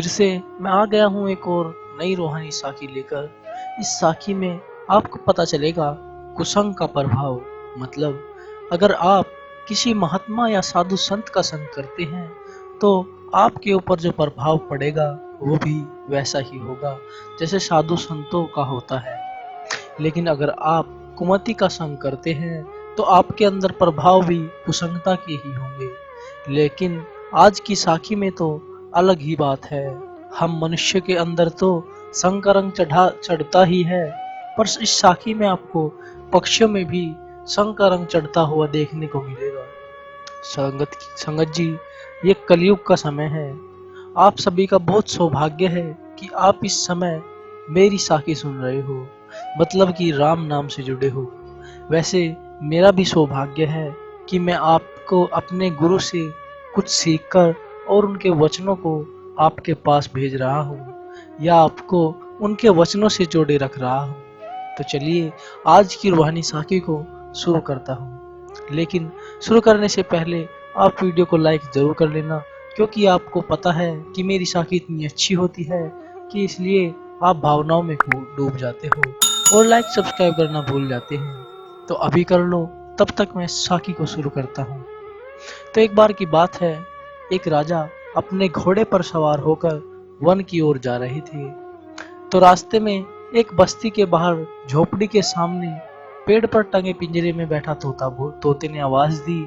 से मैं आ गया हूँ एक और नई रूहानी साखी लेकर। इस साखी में आपको पता चलेगा कुसंग का प्रभाव। मतलब अगर आप किसी महात्मा या साधु संत का संग करते हैं तो आपके ऊपर जो प्रभाव पड़ेगा वो भी वैसा ही होगा जैसे साधु संतों का होता है। लेकिन अगर आप कुमति का संग करते हैं तो आपके अंदर प्रभाव भी कुसंगता के ही होंगे। लेकिन आज की साखी में तो अलग ही बात है। हम मनुष्य के अंदर तो संग का रंग चढ़ता ही है, पर इस साखी में आपको पक्षियों में भी संग का रंग चढ़ता हुआ देखने को मिलेगा। संगत जी, ये कलयुग का समय है। आप सभी का बहुत सौभाग्य है कि आप इस समय मेरी साखी सुन रहे हो, मतलब कि राम नाम से जुड़े हो। वैसे मेरा भी सौभाग्य है कि मैं आपको अपने गुरु से कुछ सीखकर और उनके वचनों को आपके पास भेज रहा हूँ या आपको उनके वचनों से जोड़े रख रहा हूँ। तो चलिए आज की रूहानी साखी को शुरू करता हूँ। लेकिन शुरू करने से पहले आप वीडियो को लाइक जरूर कर लेना, क्योंकि आपको पता है कि मेरी साखी इतनी अच्छी होती है कि इसलिए आप भावनाओं में डूब जाते हो और लाइक सब्सक्राइब करना भूल जाते हैं। तो अभी कर लो, तब तक मैं साखी को शुरू करता हूँ। तो एक बार की बात है, एक राजा अपने घोड़े पर सवार होकर वन की ओर जा रहे थे। तो रास्ते में एक बस्ती के बाहर झोपड़ी के सामने पेड़ पर टंगे पिंजरे में बैठा तोते ने आवाज दी,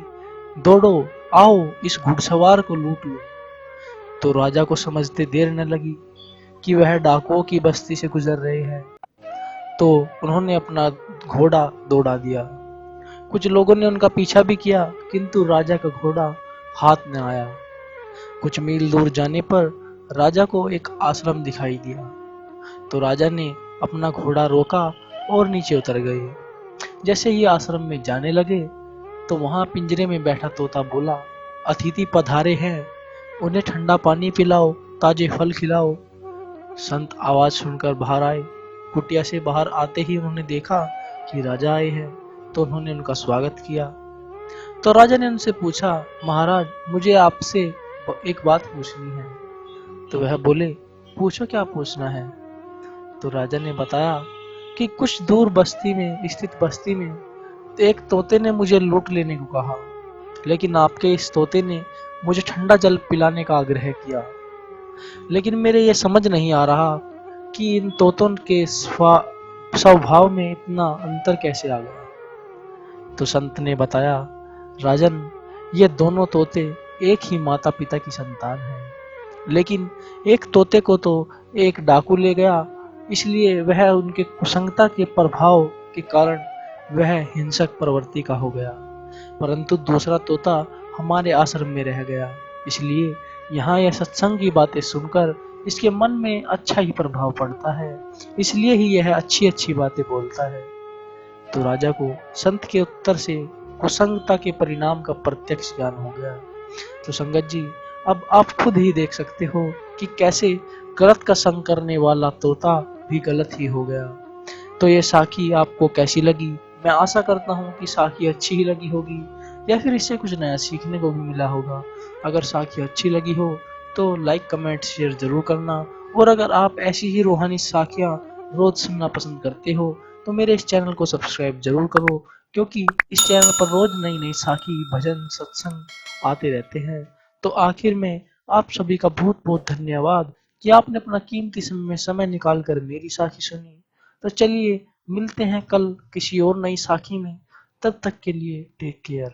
दौड़ो, आओ इस घुड़सवार को लूट लो। तो राजा को समझते देर न लगी कि वह डाकुओं की बस्ती से गुजर रहे हैं, तो उन्होंने अपना घोड़ा दौड़ा दिया। कुछ लोगों ने उनका पीछा भी किया, किंतु राजा का घोड़ा हाथ न आया। कुछ मील दूर जाने पर राजा को एक आश्रम दिखाई दिया, तो राजा ने अपना घोड़ा रोका और नीचे उतर गए। जैसे ही आश्रम में जाने लगे तो वहां पिंजरे में बैठा तोता बोला, अतिथि पधारे हैं, उन्हें ठंडा पानी पिलाओ, ताजे फल खिलाओ। संत आवाज सुनकर बाहर आए। कुटिया से बाहर आते ही उन्होंने देखा कि राजा आए हैं, तो उन्होंने उनका स्वागत किया। तो राजा ने उनसे पूछा, महाराज मुझे आपसे एक बात पूछनी है। तो वह बोले, पूछो क्या पूछना है। तो राजा ने बताया कि कुछ दूर स्थित बस्ती में एक तोते ने मुझे लूट लेने को कहा, लेकिन आपके इस तोते ने मुझे ठंडा जल पिलाने का आग्रह किया। लेकिन मेरे ये समझ नहीं आ रहा कि इन तोतों के स्वभाव में इतना अंतर कैसे आ गया। तो संत ने बताया, राजन, ये दोनों तोते एक ही माता पिता की संतान हैं, लेकिन एक तोते को तो एक डाकू ले गया, इसलिए वह उनके कुसंगता के प्रभाव के कारण वह हिंसक प्रवृत्ति का हो गया, परंतु दूसरा तोता हमारे आश्रम में रह गया, इसलिए यहाँ यह सत्संग की बातें सुनकर इसके मन में अच्छा ही प्रभाव पड़ता है, इसलिए ही यह अच्छी अच्छी बातें बोलता है। तो राजा को संत के उत्तर से कुसंगता के परिणाम का प्रत्यक्ष ज्ञान हो गया। तो संगत जी, अब आप खुद ही देख सकते हो कि कैसे गलत का संग करने वाला तोता भी गलत ही हो गया। तो ये साखी आपको कैसी लगी? मैं आशा करता हूँ कि साखी अच्छी ही लगी होगी या फिर इससे कुछ नया सीखने को भी मिला होगा। अगर साखी अच्छी लगी हो तो लाइक कमेंट शेयर जरूर करना, और अगर आप ऐसी ही रूहानी साखियाँ रोज सुनना पसंद करते हो तो मेरे इस चैनल को सब्सक्राइब जरूर करो, क्योंकि इस चैनल पर रोज नई नई साखी भजन सत्संग आते रहते हैं। तो आखिर में आप सभी का बहुत बहुत धन्यवाद कि आपने अपना कीमती समय निकाल कर मेरी साखी सुनी। तो चलिए मिलते हैं कल किसी और नई साखी में, तब तक के लिए टेक केयर।